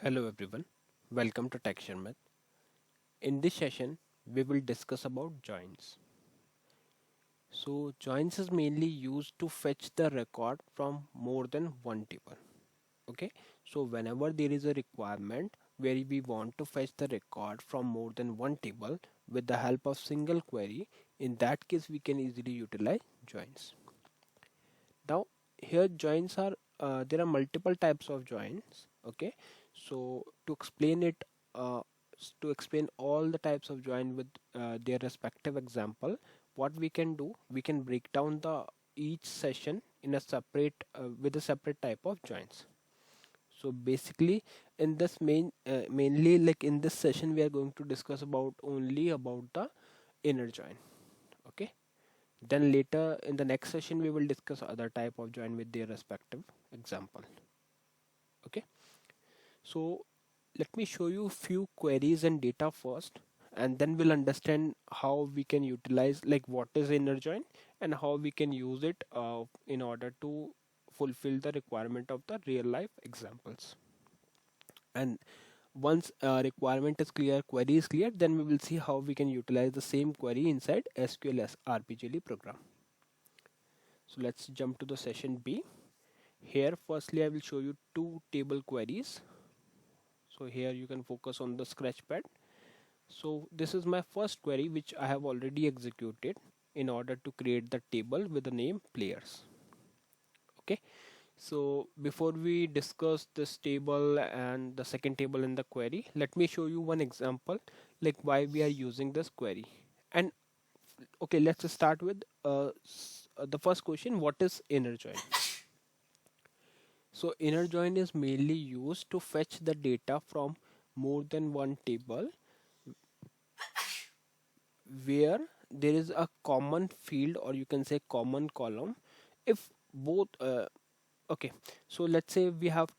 Hello everyone, welcome to Tech Sharmit. In this session, we will discuss about joins. So joins is mainly used to fetch the record from more than one table. Okay, so whenever there is a requirement where we want to fetch the record from more than one table with the help of single query, in that case we can easily utilize joins. Now here joins are there are multiple types of joins. Okay, so to explain it, to explain all the types of join with their respective example, what we can do, we can break down the each session in a separate with a separate type of joins. So basically in this mainly like in this session we are going to discuss about only about the inner join. Okay, then later in the next session we will discuss other type of join with their respective example. Okay, so let me show you few queries and data first, and then we'll understand how we can utilize like what is inner join and how we can use it in order to fulfill the requirement of the real life examples. And once requirement is clear, query is clear, then we will see how we can utilize the same query inside SQL rpgle program. So let's jump to the session B. Here firstly I will show you two table queries. So here you can focus on the scratchpad. So this is my first query which I have already executed in order to create the table with the name players. Okay, so before we discuss this table and the second table in the query, let me show you one example like why we are using this query. And okay, let's start with the first question: what is inner join? So inner join is mainly used to fetch the data from more than one table where there is a common field, or you can say common column. If both okay, so let's say we have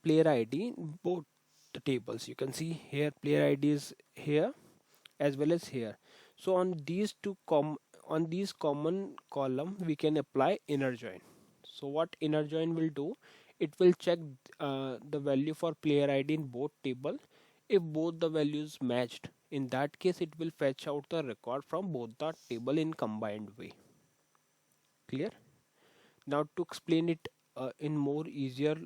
player ID in both the tables. You can see here player ID is here as well as here. So on on these common column we can apply inner join. So what inner join will do, it will check the value for player ID in both table. If both the values matched, in that case it will fetch out the record from both the table in combined way. Clear? Now to explain it in more easier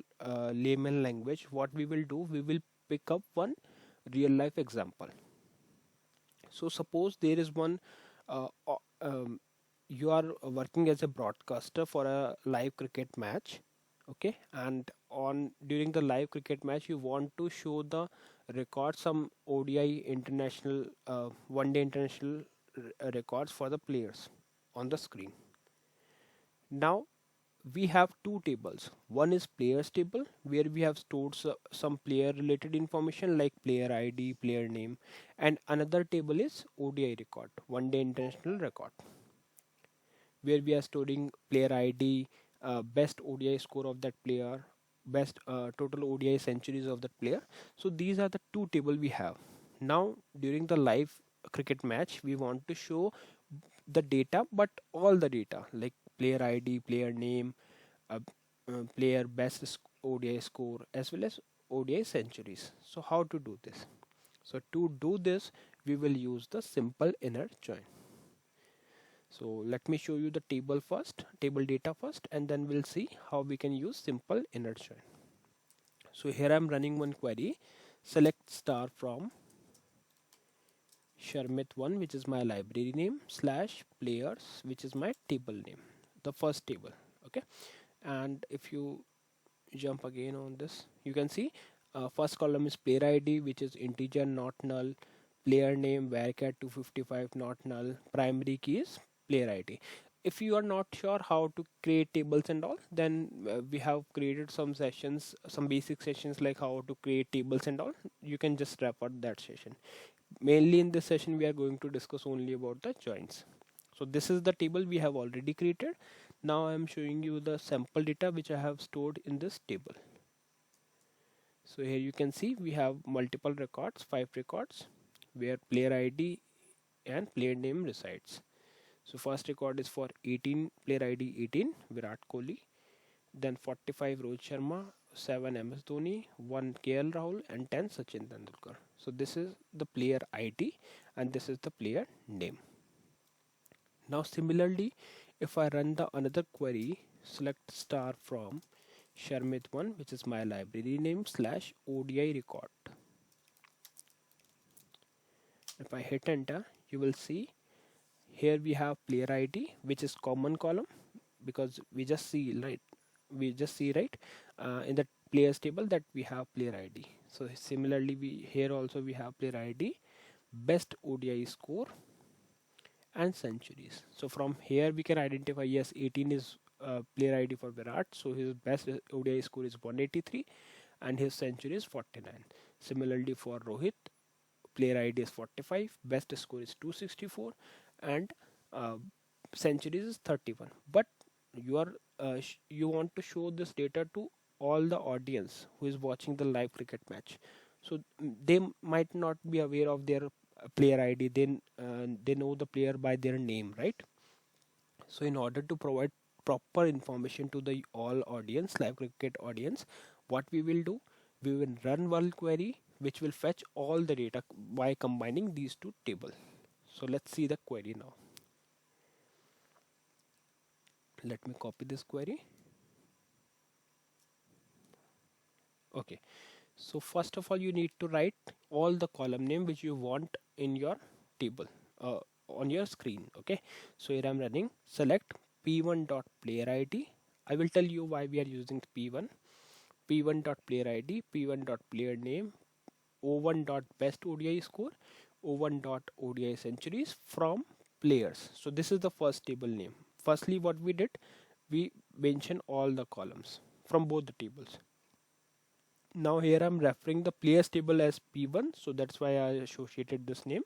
layman language, what we will do, we will pick up one real life example. So suppose there is one you are working as a broadcaster for a live cricket match. Okay, and on during the live cricket match you want to show the record, some ODI international one day international records for the players on the screen. Now we have two tables. One is players table where we have stored some player related information like player ID, player name, and another table is ODI record, one day international record, where we are storing player ID, best ODI score of that player, best total ODI centuries of that player. So these are the two table we have. Now during the live cricket match we want to show the data, but all the data like player ID, player name, uh, player ODI score as well as ODI centuries. So how to do this? So to do this we will use the simple inner join. So let me show you the table data first, and then we'll see how we can use simple inner join. So here I'm running one query, select star from Sharmit 1, which is my library name, slash players, which is my table name, the first table. Okay, and if you jump again on this, you can see first column is player ID, which is integer not null, player name varchar 255 not null, primary key is player ID. If you are not sure how to create tables and all, then we have created some sessions, some basic sessions like how to create tables and all. You can just refer that session. Mainly in this session we are going to discuss only about the joins. So this is the table we have already created. Now I am showing you the sample data which I have stored in this table. So here you can see we have multiple records, 5 records, where player ID and player name resides. So first record is for 18, player ID 18, Virat Kohli. Then 45, Rohit Sharma. 7 MS Dhoni, 1 KL Rahul, and 10 Sachin Tendulkar. So this is the player ID and this is the player name. Now similarly, if I run the another query, select star from Sharmit 1, which is my library name slash ODI record. If I hit enter, you will see here we have player ID, which is common column because we just see right in the players table that we have player ID. So similarly, we here also we have player ID, best ODI score, and centuries. So from here we can identify, yes, 18 is player ID for Virat, so his best ODI score is 183 and his century is 49. Similarly for Rohit, player ID is 45, best score is 264, and uh, centuries is 31. But you want to show this data to all the audience who is watching the live cricket match, so they might not be aware of their player ID. Then they know the player by their name, right? So in order to provide proper information to the all audience, live cricket audience, what we will do, we will run one query which will fetch all the data by combining these two tables. So let's see the query now. Let me copy this query. Okay, so first of all you need to write all the column name which you want in your table on your screen. Okay, so here I'm running select p1 dot player id. I will tell you why we are using p1 dot player id, p1 dot player name, o1 dot best ODI score, o1 dot ODI centuries from players. So this is the first table name. Firstly, what we did, we mention all the columns from both the tables. Now here I'm referring the players table as p1, so that's why I associated this name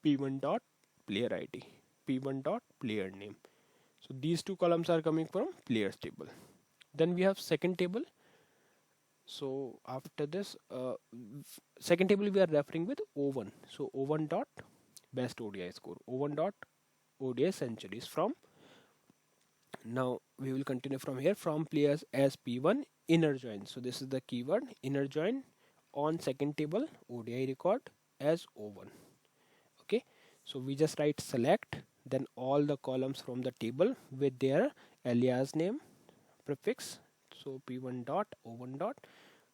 p1 dot player id, p1 dot player name. So these two columns are coming from players table. Then we have second table. So after this second table we are referring with o1. So o1 dot best ODI score, o1 dot ODI centuries from. Now we will continue from here from players as p1 inner join. So this is the keyword inner join on second table ODI record as o1. Okay, so we just write select, then all the columns from the table with their alias name prefix. So p1 dot o1 dot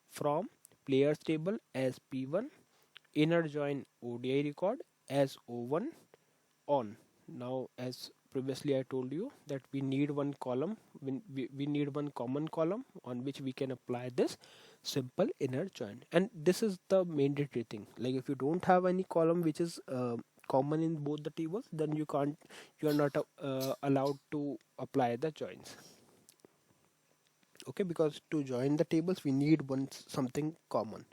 from players table as p1 inner join ODI record as o1 on. Now as previously I told you that we need one column, we need one common column on which we can apply this simple inner join, and this is the mandatory thing. Like if you don't have any column which is common in both the tables, then you are not allowed to apply the joins. Okay, because to join the tables we need one something common.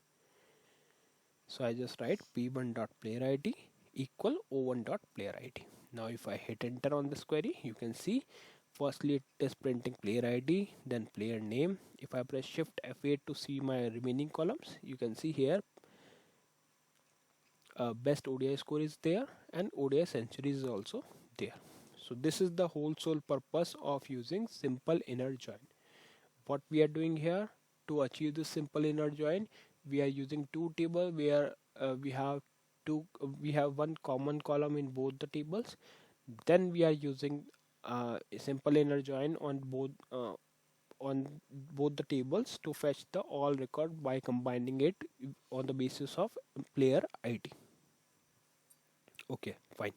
So I just write p1 dot player id equal o1 dot player id. Now if I hit enter on this query, you can see firstly it is printing player id, then player name. If I press shift F8 to see my remaining columns, you can see here best ODI score is there and ODI century is also there. So this is the whole sole purpose of using simple inner join. What we are doing here to achieve this simple inner join, we are using two table where we have one common column in both the tables. Then we are using a simple inner join on both the tables to fetch the all record by combining it on the basis of player ID. Okay, fine.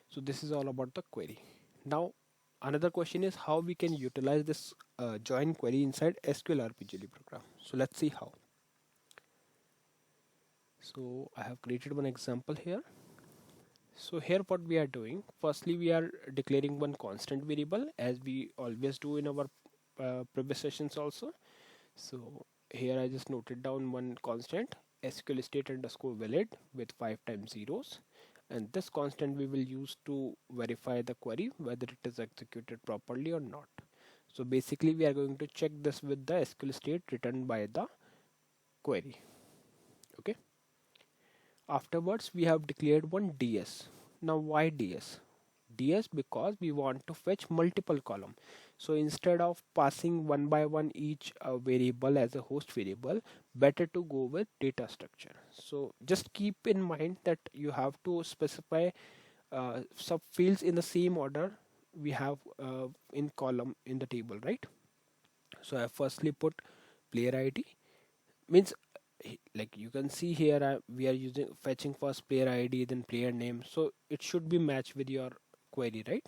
So this is all about the query. Now another question is how we can utilize this join query inside sqlrpgle program. So let's see how. So I have created one example here. So here what we are doing, firstly we are declaring one constant variable as we always do in our previous sessions also. So here I just noted down one constant SQL state underscore valid with 5 times zeros, and this constant we will use to verify the query whether it is executed properly or not. So basically we are going to check this with the SQL state returned by the query. Okay. Afterwards we have declared one DS. Now why DS? DS because we want to fetch multiple column. So instead of passing one by one each variable as a host variable, better to go with data structure. So just keep in mind that you have to specify sub fields in the same order we have in column in the table, right? So I firstly put player ID, means like you can see here we are using fetching first player ID then player name, so it should be matched with your query, right?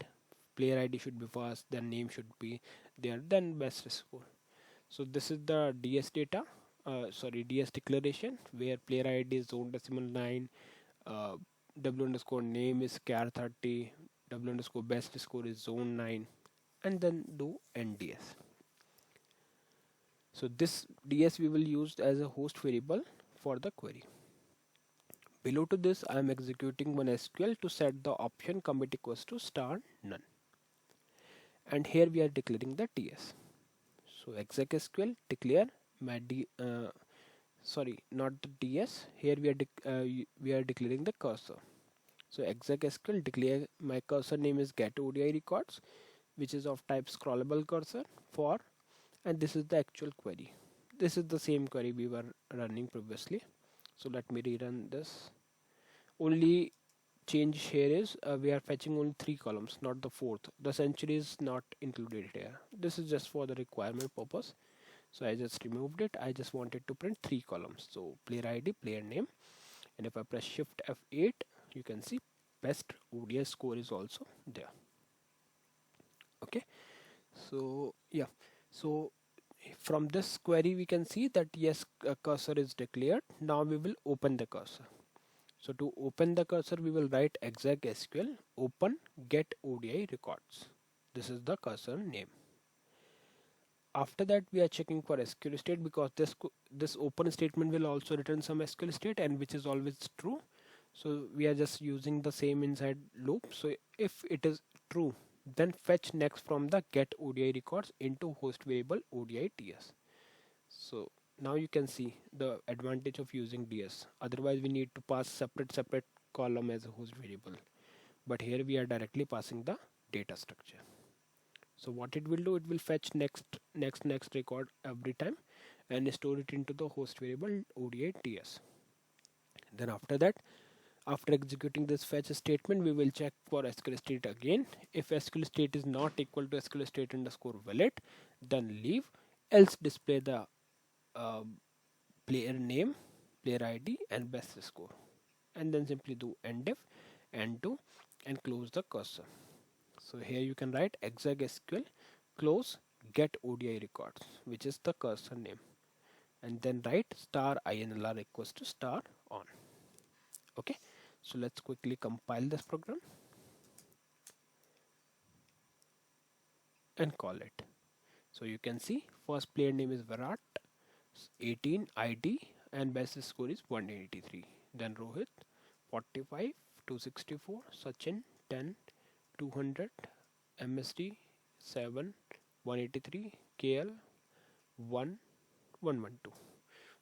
Player ID should be first, then name should be there, then best score. So this is the DS data, sorry, DS declaration, where player ID is zone decimal 9, uh, w underscore name is char 30, w underscore best score is zone 9, and then do nds. So this ds we will use as a host variable for the query. Below to this, I am executing one SQL to set the option commit equals to star none. And here we are declaring the TS. So exec SQL declare my sorry, not the TS. Here we are declaring the cursor. So exec SQL declare my cursor name is get ODI records, which is of type scrollable cursor for, and this is the actual query. This is the same query we were running previously. So let me rerun this. Only change here is we are fetching only 3 columns, not the fourth. The century is not included here. This is just for the requirement purpose. So I just removed it. I just wanted to print 3 columns. So player ID, player name, and if I press Shift F8, you can see best ODS score is also there. Okay. So yeah. So from this query we can see that yes, cursor is declared. Now we will open the cursor. So to open the cursor, we will write exec SQL open get ODI records. This is the cursor name. After that, we are checking for SQL state, because this open statement will also return some SQL state, and which is always true. So we are just using the same inside loop. So if it is true, then fetch next from the get ODI records into host variable ODI TS. So now you can see the advantage of using DS. Otherwise we need to pass separate column as a host variable. But here we are directly passing the data structure. So what it will do, it will fetch next record every time and store it into the host variable ODI TS. Then after that, after executing this fetch statement, we will check for SQL state again. If SQL state is not equal to SQL state underscore valid, then leave, else display the uh, player name, player ID, and best score, and then simply do endif, end2, and close the cursor. So here you can write exec SQL close get ODI records, which is the cursor name, and then write star INLR equals to star on. Okay, so let's quickly compile this program and call it. So you can see first player name is Virat, 18 ID, and best score is 183. Then Rohit 45, 264, Sachin 10, 200, MSD 7, 183, KL 1, 112.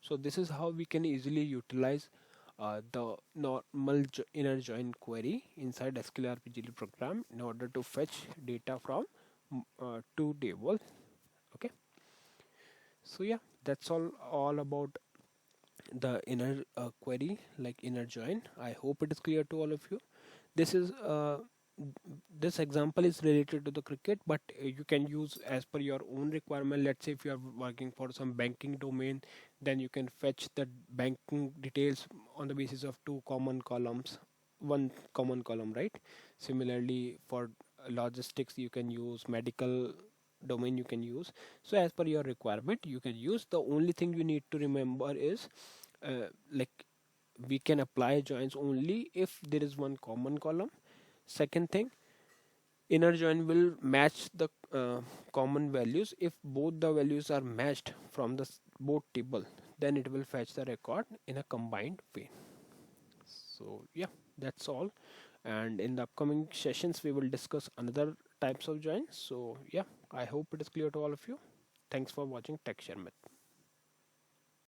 So this is how we can easily utilize the normal inner join query inside sqlrpgle program in order to fetch data from two tables. Okay, so yeah, that's all about the inner query, like inner join. I hope it is clear to all of you. This is this example is related to the cricket, but you can use as per your own requirement. Let's say if you are working for some banking domain, then you can fetch the banking details on the basis of two common columns, one common column, right? Similarly for logistics, you can use medical domain, you can use. So as per your requirement you can use. The only thing you need to remember is like we can apply joins only if there is one common column. Second thing, inner join will match the common values. If both the values are matched from the both table, then it will fetch the record in a combined way. So yeah, that's all, and in the upcoming sessions we will discuss another types of joins. So yeah, I hope it is clear to all of you. Thanks for watching Tech Sharmit.